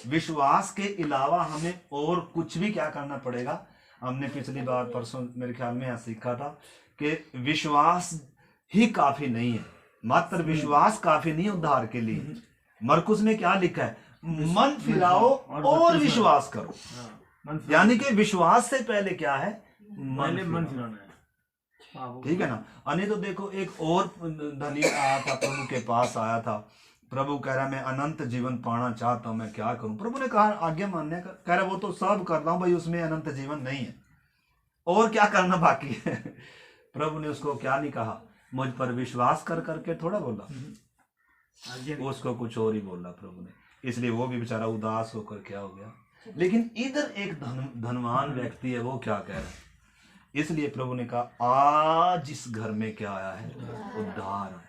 विश्वास के अलावा हमें और कुछ भी क्या करना पड़ेगा। हमने पिछली बार परसों मेरे ख्याल में यहाँ सीखा था कि विश्वास ही काफी नहीं है, मात्र विश्वास काफी नहीं उद्धार के लिए। मरकुस में क्या लिखा है, मन फिराओ और विश्वास करो, यानी कि विश्वास से पहले क्या है, मन फिराना है। ठीक है ना। अने तो देखो एक और धनी आया था, प्रभु के पास आया था, प्रभु कह रहा मैं अनंत जीवन पाना चाहता हूं, मैं क्या करूं। प्रभु ने कहा आज्ञा मानने का, कह रहा वो तो सब कर रहा हूं भाई, उसमें अनंत जीवन नहीं है, और क्या करना बाकी है। प्रभु ने उसको क्या नहीं कहा, मुझ पर विश्वास कर करके थोड़ा बोला, उसको कुछ और ही बोला प्रभु ने। इसलिए वो भी बेचारा उदास होकर क्या हो गया। लेकिन इधर एक धनवान व्यक्ति है, वो क्या कह रहा है, इसलिए प्रभु ने कहा आज इस घर में क्या आया है, उद्धार है।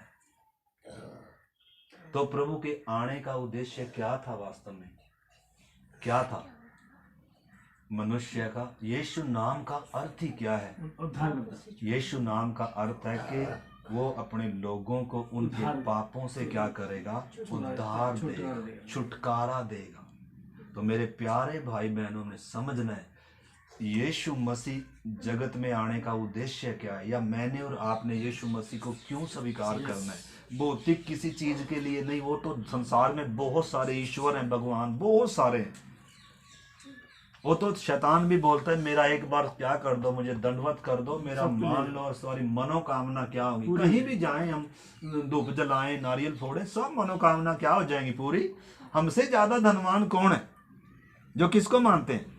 तो प्रभु के आने का उद्देश्य क्या था वास्तव में, क्या था, मनुष्य का, यीशु नाम का अर्थ ही क्या है, यीशु नाम का अर्थ है कि वो अपने लोगों को उनके पापों से क्या करेगा, उद्धार देगा, छुटकारा देगा। तो मेरे प्यारे भाई बहनों ने समझना है, यीशु मसीह जगत में आने का उद्देश्य क्या है, या मैंने और आपने यीशु मसीह को क्यों स्वीकार करना है। भौतिक किसी चीज के लिए नहीं, वो तो संसार में बहुत सारे ईश्वर हैं, भगवान बहुत सारे हैं, वो तो शैतान भी बोलता है मेरा एक बार क्या कर दो, मुझे दंडवत कर दो, मेरा मान लो और सारी मनोकामना क्या होगी। कहीं भी जाएं हम, धूप जलाएं, नारियल फोड़े, सब मनोकामना क्या हो जाएंगी पूरी। हमसे ज्यादा धनवान कौन है? जो किसको मानते हैं?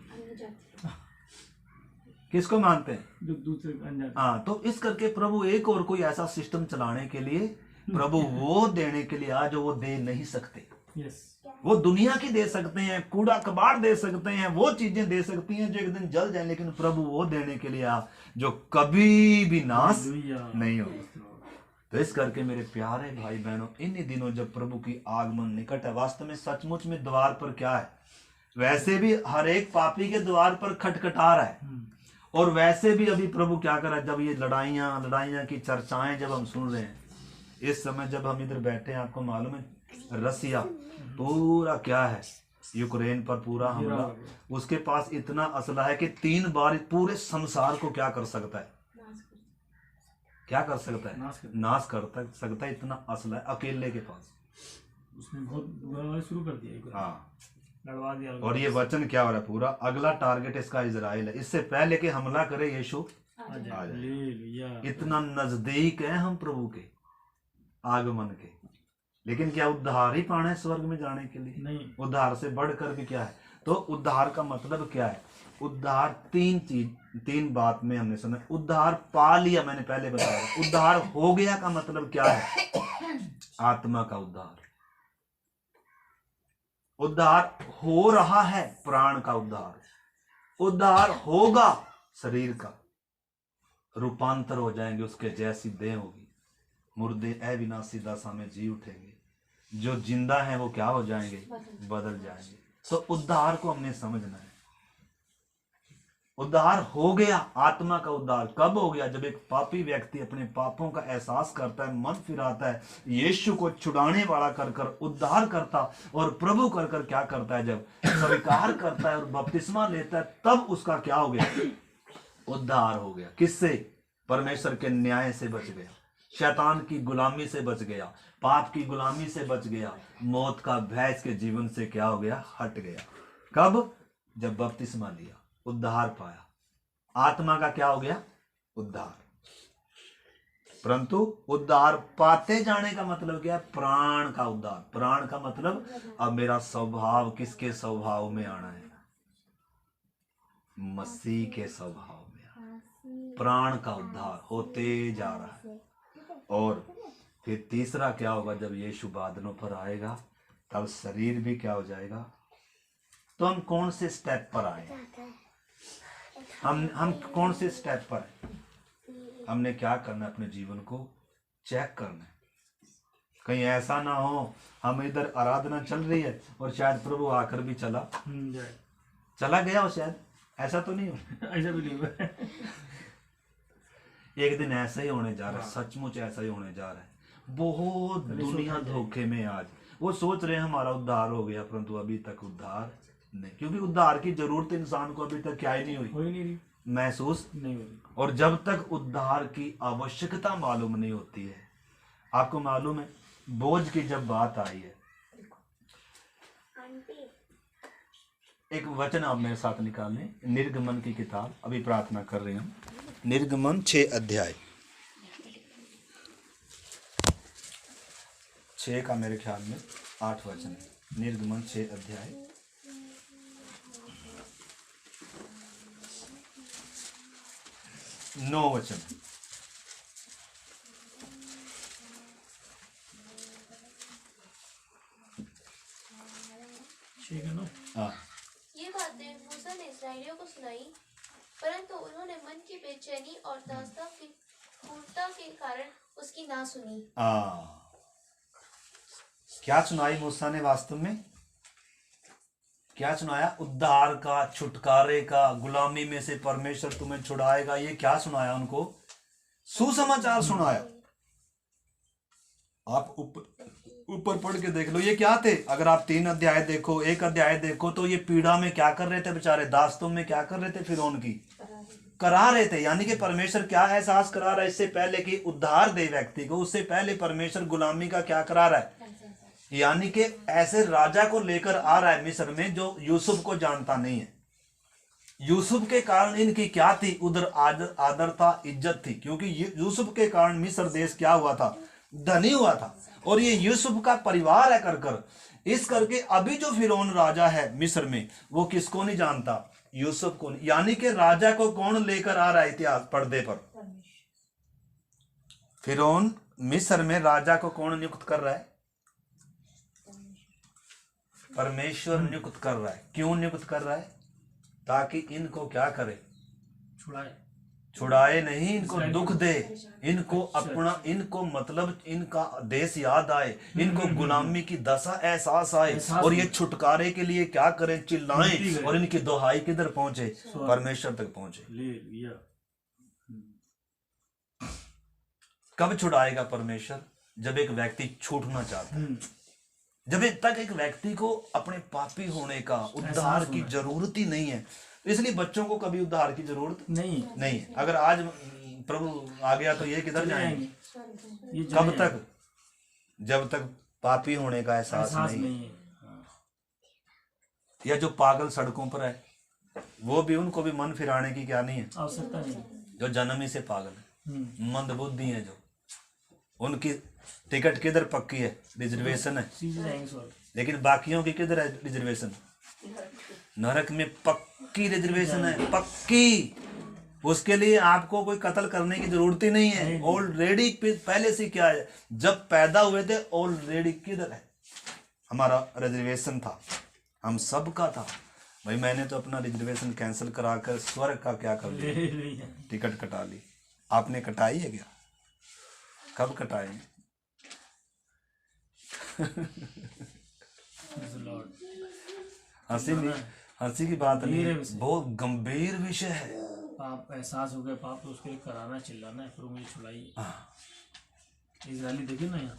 किसको मानते हैं? जो दूसरे। हाँ, तो इस करके प्रभु एक और कोई ऐसा सिस्टम चलाने के लिए, प्रभु वो देने के लिए आज वो दे नहीं सकते। वो दुनिया की दे सकते हैं, कूड़ा कबाड़ दे सकते हैं, वो चीजें दे सकती हैं जो एक दिन जल जाए, लेकिन प्रभु वो देने के लिए आ जो कभी भी नाश नहीं होगी। तो इस करके मेरे प्यारे भाई बहनों, इन्हीं दिनों जब प्रभु की आगमन निकट है, वास्तव में सचमुच में द्वार पर क्या है, वैसे भी हर एक पापी के द्वार पर खटखटा रहा है। और वैसे भी अभी प्रभु क्या कर रहा है, जब ये लड़ाइयां की चर्चाएं जब हम सुन रहे हैं, इस समय जब हम इधर बैठे हैं, आपको मालूम है रसिया पूरा क्या है, यूक्रेन पर पूरा हमला, उसके पास इतना असला है कि 3 बार पूरे संसार को क्या कर सकता है, क्या कर सकता है, नाश कर सकता है। इतना असला है अकेले के पास। उसने बहुत बुरा शुरू कर दिया। हाँ, लड़वा दिया। और ये वचन क्या हो रहा है, पूरा अगला टारगेट इसका इजराइल है। इससे पहले कि हमला करे यीशु आ जाए। इतना नजदीक है हम प्रभु के आगमन के। लेकिन क्या उद्धार ही पाना है स्वर्ग में जाने के लिए? नहीं, उद्धार से बढ़कर भी क्या है। तो उद्धार का मतलब क्या है? उद्धार 3 बात में हमने सुना। उद्धार पा लिया, मैंने पहले बताया। उद्धार हो गया का मतलब क्या है? आत्मा का उद्धार। उद्धार हो रहा है, प्राण का उद्धार। उद्धार होगा, शरीर का रूपांतर हो जाएंगे, उसके जैसी देह होगी। मुर्दे अविनाशी दशा में जी उठेंगे, जो जिंदा है वो क्या हो जाएंगे, बदल जाएंगे। तो उद्धार को हमने समझना है। उद्धार हो गया, आत्मा का उद्धार कब हो गया? जब एक पापी व्यक्ति अपने पापों का एहसास करता है, मन फिराता है, यीशु को छुड़ाने वाला कर कर उद्धार करता और प्रभु कर कर क्या करता है, जब स्वीकार करता है और बपतिस्मा लेता है, तब उसका क्या हो गया, उद्धार हो गया। किससे? परमेश्वर के न्याय से बच गया, शैतान की गुलामी से बच गया, पाप की गुलामी से बच गया, मौत का भय इसके जीवन से क्या हो गया, हट गया। कब? जब बपतिस्मा लिया, उद्धार पाया। आत्मा का क्या हो गया, उद्धार। परंतु उद्धार पाते जाने का मतलब क्या है? प्राण का उद्धार। प्राण का मतलब अब मेरा स्वभाव किसके स्वभाव में आना है? मसीह के स्वभाव में। प्राण का उद्धार होते जा रहा है। और फिर तीसरा क्या होगा? जब यीशु बादलों पर आएगा, तब शरीर भी क्या हो जाएगा। तो हम कौन से स्टेप पर आए? हम कौन से स्टेप पर हैं? हमने क्या करना है? अपने जीवन को चेक करना है। कहीं ऐसा ना हो हम इधर आराधना चल रही है और शायद प्रभु आकर भी चला गया हो, शायद ऐसा तो नहीं हो। ऐसा भी नहीं हुआ। एक दिन ऐसा ही होने जा रहा है, सचमुच ऐसा ही होने जा रहा है। बहुत दुनिया धोखे में आज। वो सोच रहे हैं हमारा उद्धार हो गया, परंतु अभी तक उद्धार नहीं, क्योंकि उद्धार की जरूरत इंसान को अभी तक क्या ही नहीं हुई, महसूस नहीं हुई। और जब तक उद्धार की आवश्यकता मालूम नहीं होती है, आपको मालूम है बोझ की जब बात आई है, एक वचन आप मेरे साथ निकालें, निर्गमन की किताब, अभी प्रार्थना कर रहे हैं हम। निर्गमन 6 अध्याय 6 का मेरे ख्याल में 8 वचन है। निर्गमन 6 अध्याय 9 वचन। हाँ, ये बातें मूसा ने इस्राएलियों को सुनाई, परंतु उन्होंने मन की बेचैनी और दास्ता की क्रूरता के कारण उसकी ना सुनी। क्या सुनाई मूसा ने? वास्तव में क्या सुनाया? उद्धार का, छुटकारे का, गुलामी में से परमेश्वर तुम्हें छुड़ाएगा, ये क्या सुनाया उनको? सुसमाचार सुनाया। आप ऊपर पढ़ के देख लो, ये क्या थे। अगर आप 3 अध्याय देखो, 1 अध्याय देखो, तो ये पीड़ा में क्या कर रहे थे बेचारे, दास्तों में क्या कर रहे थे, फिर उनकी करा रहे थे। यानी कि परमेश्वर क्या एहसास करा रहा है इससे पहले कि उद्धार दे व्यक्ति को, उससे पहले परमेश्वर गुलामी का क्या करा रहा है, यानी कि ऐसे राजा को लेकर आ रहा है मिस्र में जो यूसुफ को जानता नहीं है। यूसुफ के कारण इनकी क्या थी, उधर आदर था, इज्जत थी, क्योंकि यूसुफ के कारण मिस्र देश क्या हुआ था, धनी हुआ था। और ये यूसुफ का परिवार है कर इस करके अभी जो फिरौन राजा है मिस्र में, वो किसको नहीं जानता, यूसुफ को। यानी कि राजा को कौन लेकर आ रहा है इतिहास पर्दे पर, फिरौन मिस्र में राजा को कौन नियुक्त कर रहा है, परमेश्वर नियुक्त कर रहा है। क्यों नियुक्त कर रहा है, ताकि इनको क्या करे, छुड़ाए नहीं, इनको दुख दे, इनको अपना, इनको मतलब इनका देश याद आए, इनको गुलामी की दशा एहसास आए, और ये छुटकारे के लिए क्या करें, चिल्लाएं, और इनकी दुहाई किधर पहुंचे, परमेश्वर तक पहुंचे। कब छुड़ाएगा परमेश्वर, जब एक व्यक्ति छूटना चाहता है, जब तक एक व्यक्ति को अपने पापी होने का, उद्धार की जरूरत ही नहीं है। इसलिए बच्चों को कभी उद्धार की जरूरत नहीं है। अगर आज प्रभु आ गया तो ये किधर जाएंगे, कब तक, जब तक पापी होने का एहसास नहीं है। या जो पागल सड़कों पर है, वो भी, उनको भी मन फिराने की क्या नहीं है, आवश्यकता नहीं। जो जन्म ही से पागल है, मंदबुद्धि है, जो उनकी टिकट किधर पक्की है, रिजर्वेशन है, लेकिन बाकियों की किधर है रिजर्वेशन, नरक में पक्की रिजर्वेशन है, पक्की। उसके लिए आपको कोई कत्ल करने की जरूरत ही नहीं है, ऑलरेडी पहले से क्या है, जब पैदा हुए थे ऑलरेडी किधर है, हमारा रिजर्वेशन था, हम सब का था। भाई मैंने तो अपना रिजर्वेशन कैंसिल कराकर स्वर्ग का क्या कर लिया, टिकट कटा ली। आपने कटाई है क्या, कब कटाए? हंसी की बात नहीं, बहुत गंभीर विषय है। पाप एहसास हो गया, पाप तो उसके लिए कराना, चिल्लाना है, फिर मुझे छुड़ाइए। इजरायली देखिए ना यहाँ,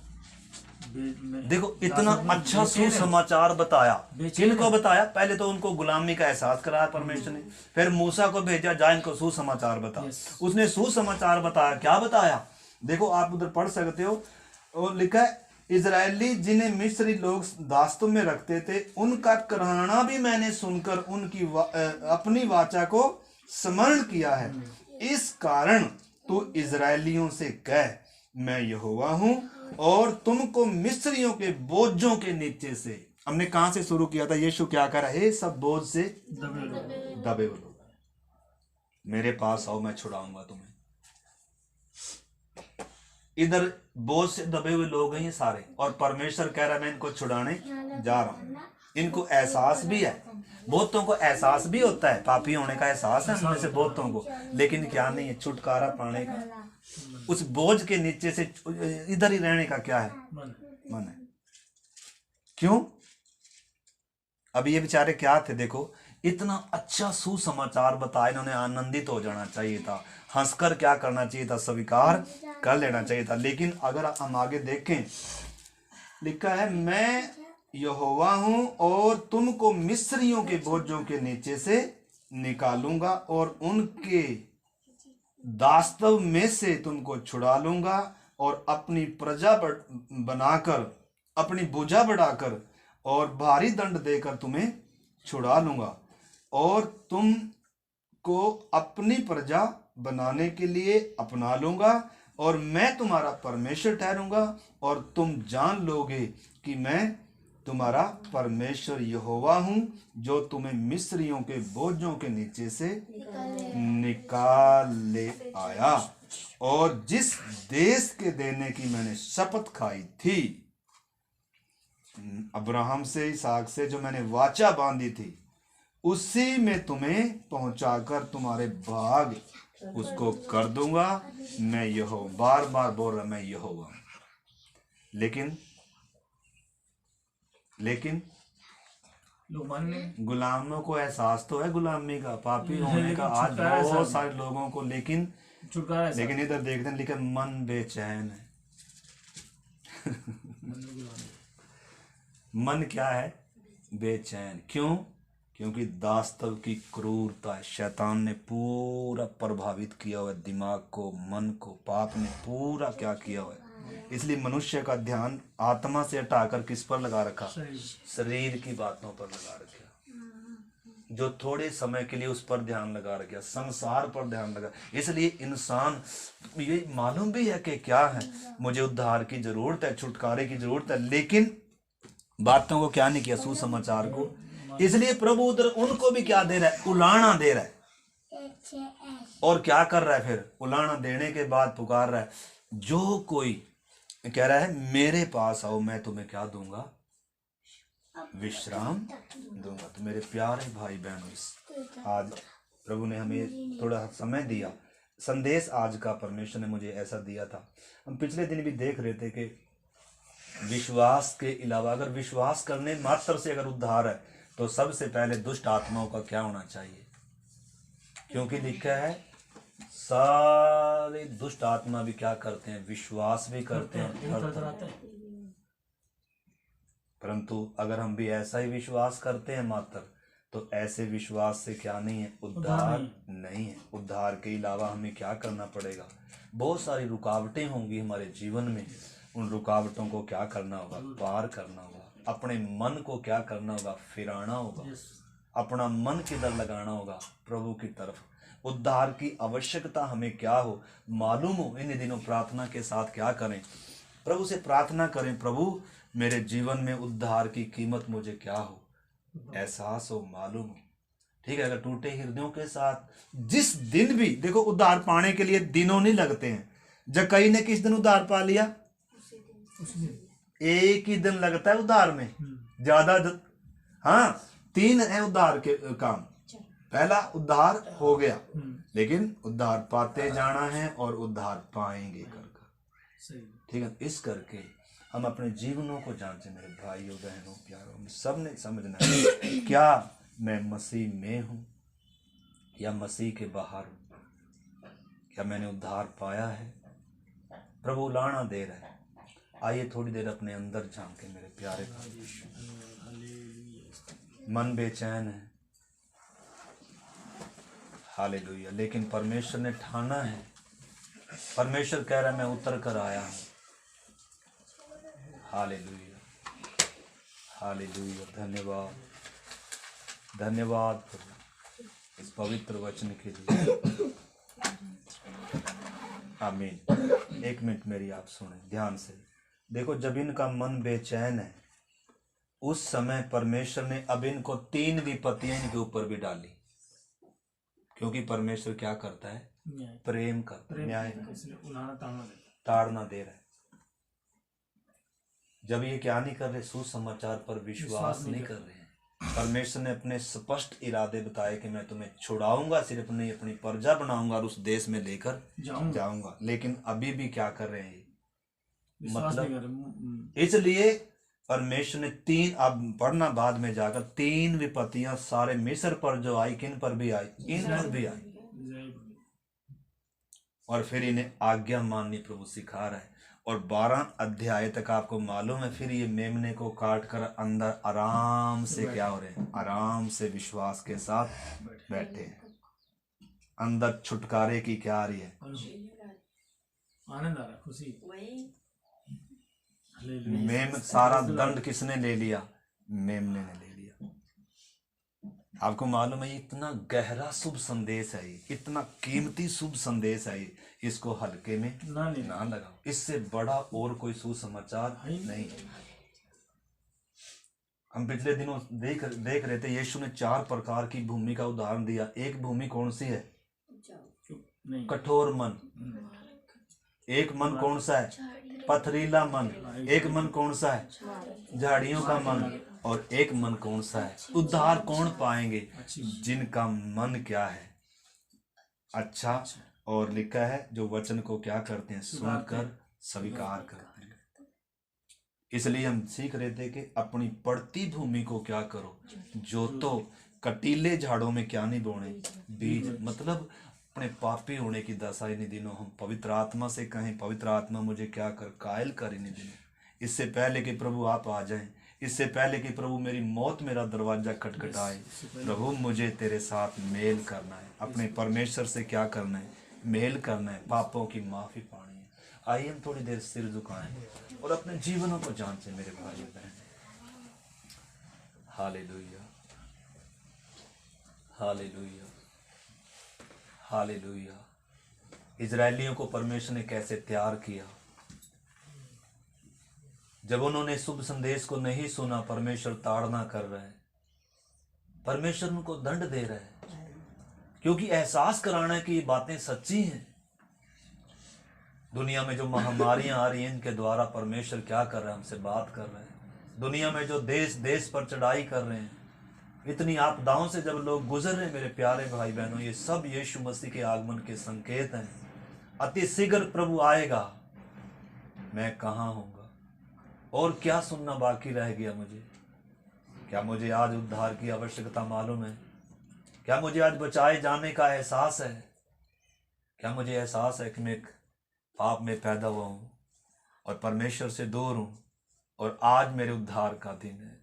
देखो इतना अच्छा सुसमाचार बताया, किनको बताया, पहले तो उनको गुलामी का एहसास कराया परमेश्वर ने, फिर मूसा को भेजा, जा इनको सुसमाचार बता। उसने सुसमाचार बताया, क्या बताया, देखो आप उधर पढ़ सकते हो, और लिखा है, इजरायली जिन्हें मिस्री लोग दास्तों में रखते थे, उनका कराना भी मैंने सुनकर उनकी अपनी वाचा को स्मरण किया है। इस कारण तू इजरायलियों से कह, मैं यहोवा हूं, और तुमको मिस्रियों के बोझों के नीचे से। हमने कहां से शुरू किया था, यीशु क्या कर रहा है, सब बोझ से दबे हुए लोग मेरे पास आओ, मैं छुड़ाऊंगा तुम्हें। इधर बोझ से दबे हुए लोग हैं ये सारे, और परमेश्वर कह रहा है मैं इनको छुड़ाने जा रहा हूं। इनको एहसास भी है, बहुतों को एहसास भी होता है, पापी होने का एहसास है हम में से बहुतों को, लेकिन क्या नहीं है, छुटकारा पाने का, उस बोझ के नीचे से इधर ही रहने का क्या है, मन है। क्यों? अब ये बेचारे क्या थे, देखो इतना अच्छा सुसमाचार बताया, इन्होंने आनंदित हो जाना चाहिए था, हंसकर क्या करना चाहिए था, स्वीकार कर लेना चाहिए था। लेकिन अगर हम आगे देखें, लिखा है, मैं यहोवा हूं और तुमको मिस्रियों के बोझों के नीचे से निकालूंगा और उनके दास्तव में से तुमको छुड़ा लूंगा, और अपनी प्रजा बनाकर, अपनी भुजा बढ़ाकर और भारी दंड देकर तुम्हें छुड़ा लूंगा, और तुम को अपनी प्रजा बनाने के लिए अपना लूंगा, और मैं तुम्हारा परमेश्वर ठहरूंगा, और तुम जान लोगे कि मैं तुम्हारा परमेश्वर यहोवा हूं, जो तुम्हें मिस्रियों के बोझों के नीचे से निकाल ले आया, और जिस देश के देने की मैंने शपथ खाई थी अब्राहम से, इसहाक से, जो मैंने वाचा बांधी थी, उसी में तुम्हें पहुंचाकर तुम्हारे भाग उसको कर दूंगा। मैं यहोवा, बार बार बोल रहा मैं यहोवा। लेकिन गुलामों को एहसास तो है गुलामी का, पापी होने का, आज बहुत सारे लोगों को, लेकिन इधर देखते हैं, लेकिन मन बेचैन है। मन क्या है, बेचैन। क्यों? क्योंकि दास्तव की क्रूरता, शैतान ने पूरा प्रभावित किया हुआ है दिमाग को, मन को, पाप ने पूरा क्या किया हुआ है। इसलिए मनुष्य का ध्यान आत्मा से हटाकर किस पर लगा रखा, शरीर की बातों पर लगा रखा। जो थोड़े समय के लिए उस पर ध्यान लगा रहा, संसार पर ध्यान लगा। इसलिए इंसान ये मालूम भी है कि क्या है, मुझे उद्धार की जरूरत है, छुटकारे की जरूरत है, लेकिन बातों को क्या नहीं किया, सुसमाचार को। इसलिए प्रभु उधर उनको भी क्या दे रहा है, उलाहना दे रहा है। और क्या कर रहा है फिर, उलाहना देने के बाद पुकार रहा है, जो कोई कह रहा है मेरे पास आओ, मैं तुम्हें क्या दूंगा, विश्राम दूंगा। तो मेरे प्यारे भाई बहनों, आज प्रभु ने हमें थोड़ा समय दिया। संदेश आज का परमेश्वर ने मुझे ऐसा दिया था। हम पिछले दिन भी देख रहे थे कि विश्वास के अलावा, अगर विश्वास करने मात्र से अगर उद्धार है, तो सबसे पहले दुष्ट आत्माओं का क्या होना चाहिए, क्योंकि लिखा है सारे दुष्ट आत्मा भी क्या करते हैं, विश्वास भी करते हैं। परंतु अगर हम भी ऐसा ही विश्वास करते हैं मात्र, तो ऐसे विश्वास से क्या नहीं है, उद्धार नहीं है। उद्धार के अलावा हमें क्या करना पड़ेगा, बहुत सारी रुकावटें होंगी हमारे जीवन में। उन रुकावटों को क्या करना होगा, पार करना होगा। अपने मन को क्या करना होगा, फिराना होगा। अपना मन किधर लगाना होगा, प्रभु की तरफ। उद्धार की आवश्यकता हमें क्या हो, मालूम हो, इन दिनों प्रार्थना के साथ क्या करें, प्रभु से प्रार्थना करें, प्रभु मेरे जीवन में उद्धार की कीमत मुझे क्या हो, एहसास हो, मालूम हो। ठीक है, अगर टूटे हृदयों के साथ जिस दिन भी, देखो उद्धार पाने के लिए दिनों नहीं लगते हैं। जक्कई ने किस दिन उद्धार पा लिया, एक ही दिन लगता है उद्धार में, ज्यादा हाँ 3 है उद्धार के काम। पहला उद्धार हो गया, लेकिन उद्धार पाते जाना है और उद्धार पाएंगे कर। ठीक है, इस करके हम अपने जीवनों को जांचे मेरे भाइयों बहनों प्यारों, में सब ने समझना है क्या मैं मसीह में हूँ या मसीह के बाहर हूँ, क्या मैंने उद्धार पाया है। प्रभु लाना दे रहा है। आइए थोड़ी देर अपने अंदर झांके मेरे प्यारे भाई। मन बेचैन है, हालेलुया, लेकिन परमेश्वर ने ठाना है। परमेश्वर कह रहा है मैं उतर कर आया हूँ। हालेलुया, हालेलुया, धन्यवाद, धन्यवाद प्रभु इस पवित्र वचन के लिए। आमीन। 1 मिनट मेरी आप सुने ध्यान से। देखो, जब इनका मन बेचैन है, उस समय परमेश्वर ने अब इनको 3 विपत्तियां इनके ऊपर भी डाली, क्योंकि परमेश्वर क्या करता है, प्रेम करता है, न्याय ताड़ना दे रहा है। जब ये क्या नहीं कर रहे, सुसमाचार पर विश्वास नहीं कर रहे हैं। परमेश्वर ने अपने स्पष्ट इरादे बताए कि मैं तुम्हें छुड़ाऊंगा, सिर्फ नहीं अपनी प्रजा बनाऊंगा और उस देश में लेकर जाऊंगा। लेकिन अभी भी क्या कर रहे हैं, मतलब इसलिए परमेश्वर ने 3, अब पढ़ना बाद में जाकर, 3 विपत्तियां सारे मिस्र पर जो आई, किन पर भी आई, इन पर भी आई। और फिर इन्हें आज्ञा माननी प्रभु सिखा रहा है। और 12 अध्याय तक आपको मालूम है, फिर ये मेमने को काट कर अंदर आराम से क्या हो रहे हैं, आराम से विश्वास के साथ बैठे हैं। अंदर छुटकारे की क्या आ रही है, आनंद आ रहा, खुशी। मेम सारा दंड किसने ले लिया, मेमने ने ले लिया। आपको मालूम है इतना गहरा शुभ संदेश है, इतना कीमती शुभ संदेश है, इसको हल्के में ना लगाओ। इससे बड़ा और कोई सुसमाचार नहीं है। हम पिछले दिनों देख रहे थे, यीशु ने 4 प्रकार की भूमि का उदाहरण दिया। एक भूमि कौन सी है, कठोर मन। एक मन कौन सा है, पथरीला मन। एक मन कौन सा है, झाड़ियों का मन। और एक मन कौन सा है, उद्धार कौन पाएंगे, जिनका मन क्या है, अच्छा। और लिखा है जो वचन को क्या करते हैं, सुनकर स्वीकार करते हैं। इसलिए हम सीख रहे थे कि अपनी पड़ती भूमि को क्या करो, जोतो। कटीले झाड़ों में क्या नहीं बोने, बीज। मतलब अपने पापी होने की दशा इन दिनों हम पवित्र आत्मा से कहें, पवित्र आत्मा मुझे क्या कर, कायल कर इन दिनों। इससे पहले कि प्रभु आप आ जाएं, इससे पहले कि प्रभु मेरी मौत मेरा दरवाजा खटखटाए, प्रभु मुझे तेरे साथ मेल करना है, अपने परमेश्वर से क्या करना है, मेल करना है, पापों की माफी पानी है। आइए हम थोड़ी देर सिर झुकाएं और अपने जीवनों को जांचें मेरे भाई बहन। Hallelujah, hallelujah, hallelujah. इजरायलियों को परमेश्वर ने कैसे तैयार किया। जब उन्होंने शुभ संदेश को नहीं सुना, परमेश्वर ताड़ना कर रहे हैं, परमेश्वर उनको दंड दे रहे हैं, क्योंकि एहसास कराना है कि ये बातें सच्ची हैं। दुनिया में जो महामारियां आ रही हैं, इनके द्वारा परमेश्वर क्या कर रहा है, हमसे बात कर रहे हैं। दुनिया में जो देश देश पर चढ़ाई कर रहे हैं, इतनी आपदाओं से जब लोग गुजर रहे हैं, मेरे प्यारे भाई बहनों, ये सब यीशु मसीह के आगमन के संकेत हैं। अति शीघ्र प्रभु आएगा, मैं कहाँ होऊंगा और क्या सुनना बाकी रह गया मुझे। क्या मुझे आज उद्धार की आवश्यकता मालूम है? क्या मुझे आज बचाए जाने का एहसास है? क्या मुझे एहसास है कि मैं पाप में पैदा हुआ हूं और परमेश्वर से दूर हूं, और आज मेरे उद्धार का दिन है।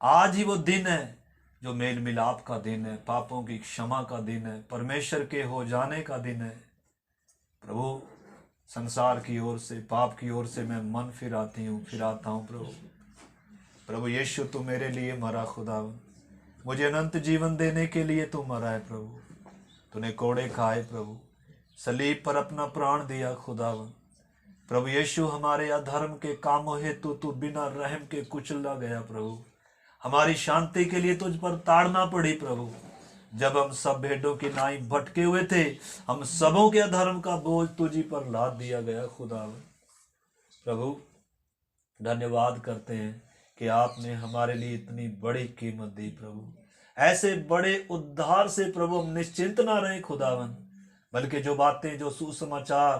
आज ही वो दिन है जो मेल मिलाप का दिन है, पापों की क्षमा का दिन है, परमेश्वर के हो जाने का दिन है। प्रभु, संसार की ओर से, पाप की ओर से मैं मन फिराता हूँ प्रभु। प्रभु यीशु, तू मेरे लिए मरा खुदावन, मुझे अनंत जीवन देने के लिए तू मरा है प्रभु। तूने कोड़े खाए प्रभु, सलीब पर अपना प्राण दिया खुदावन। प्रभु यीशु, हमारे अधर्म के कामों हेतु तू बिना रहम के कुचला गया प्रभु। हमारी शांति के लिए तुझ पर ताड़ना पड़ी प्रभु। जब हम सब भेड़ों की नाई भटके हुए थे, हम सबों के अधर्म का बोझ तुझी पर लाद दिया गया खुदावन। प्रभु, धन्यवाद करते हैं कि आपने हमारे लिए इतनी बड़ी कीमत दी प्रभु। ऐसे बड़े उद्धार से प्रभु हम निश्चिंत ना रहे खुदावन, बल्कि जो बातें, जो सुसमाचार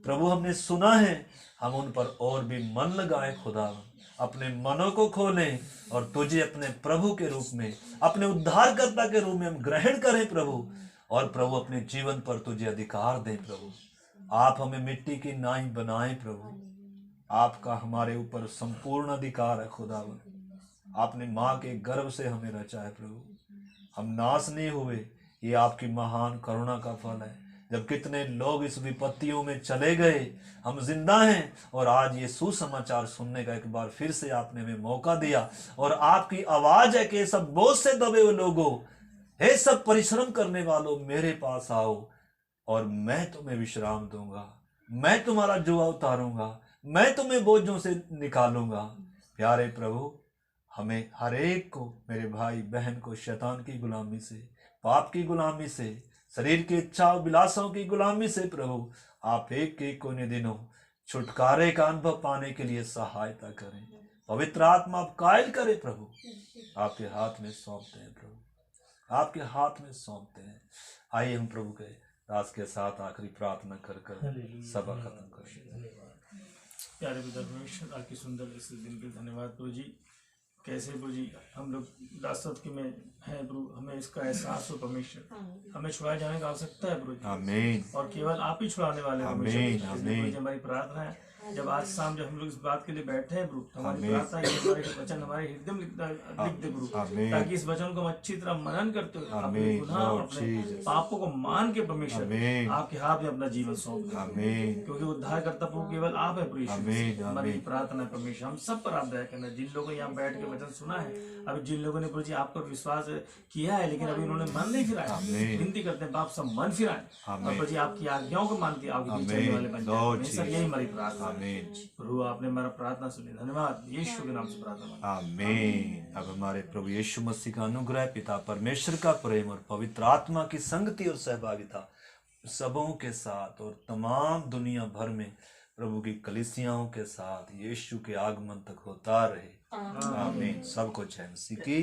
प्रभु हमने सुना है, हम उन पर और भी मन लगाए खुदावन। अपने मनों को खोलें और तुझे अपने प्रभु के रूप में, अपने उद्धारकर्ता के रूप में हम ग्रहण करें प्रभु। और प्रभु, अपने जीवन पर तुझे अधिकार दें प्रभु। आप हमें मिट्टी की नाई बनाएं प्रभु। आपका हमारे ऊपर संपूर्ण अधिकार है खुदावन। आपने माँ के गर्भ से हमें रचा है प्रभु। हम नाश नहीं हुए, ये आपकी महान करुणा का फल है। जब कितने लोग इस विपत्तियों में चले गए, हम जिंदा हैं और आज ये सुसमाचार सुनने का एक बार फिर से आपने हमें मौका दिया। और आपकी आवाज है कि सब बोझ से दबे हुए लोगों, हे सब परिश्रम करने वालों, मेरे पास आओ और मैं तुम्हें विश्राम दूंगा। मैं तुम्हारा जुआ उतारूंगा, मैं तुम्हें बोझों से निकालूंगा। प्यारे प्रभु, हमें हर एक को, मेरे भाई बहन को, शैतान की गुलामी से, पाप की गुलामी से, शरीर की इच्छा और विलासों की गुलामी से प्रभु आप एक एक को इन दिनों छुटकारे का अनुभव पाने के लिए सहायता करें। पवित्र आत्मा आप कायल करे प्रभु। आपके हाथ में सौंपते हैं प्रभु, आपके हाथ में सौंपते हैं। आइए हम प्रभु के दास के साथ आखिरी प्रार्थना कर सभा खत्म करें। प्यारे पिता परमेश्वर, आपकी सुंदर इस दिन के लिए धन्यवाद प्रभु जी। कैसे प्रभु जी हम लोग दासत्व के में हैं प्रभु, हमें इसका एहसास हो परमेश्वर, हमें छुड़ाए जाने की आवश्यकता है प्रभु जी। आमीन। और केवल आप ही छुड़ाने वाले हैं आमीन, आमीन। हमारी प्रार्थना है, जब आज शाम जब हम लोग इस बात के लिए बैठे हैं प्रभु, हमारी प्रार्थना है कि हमारे वचन हमारे हृदय में लिख दे प्रभु, ताकि इस वचन को हम अच्छी तरह मनन करते हुए अपने गुनाह, अपने पापों को मान के परमेश्वर आपके हाथ में अपना जीवन सौंप दें, क्योंकि उद्धार करता प्रभु केवल आप है परमेश्वर। हमारी प्रार्थना है परमेश्वर, हम सब पर आप दया करना। जिन लोगों ने यहाँ बैठ के वचन सुना है, अभी जिन लोगों ने प्रभु जी आप पर विश्वास किया है लेकिन अभी उन्होंने मन नहीं फिराया, विनती करते हैं बाप सब मन फिराए और प्रभु जी आपकी आज्ञाओं को मान के आपके चलने वाले बन जाए। सर यही हमारी प्रार्थना है प्रभु, आपने हमारा प्रार्थना सुनी, धन्यवाद। यीशु के नाम से प्रार्थना, आमीन। अब हमारे प्रभु यीशु मसीह का अनुग्रह, पिता परमेश्वर का प्रेम और पवित्र आत्मा की संगति और सहभागिता सबों के साथ और तमाम दुनिया भर में प्रभु की कलीसियाओं के साथ यीशु के आगमन तक होता रहे। आमीन। सबको जय मसीह की।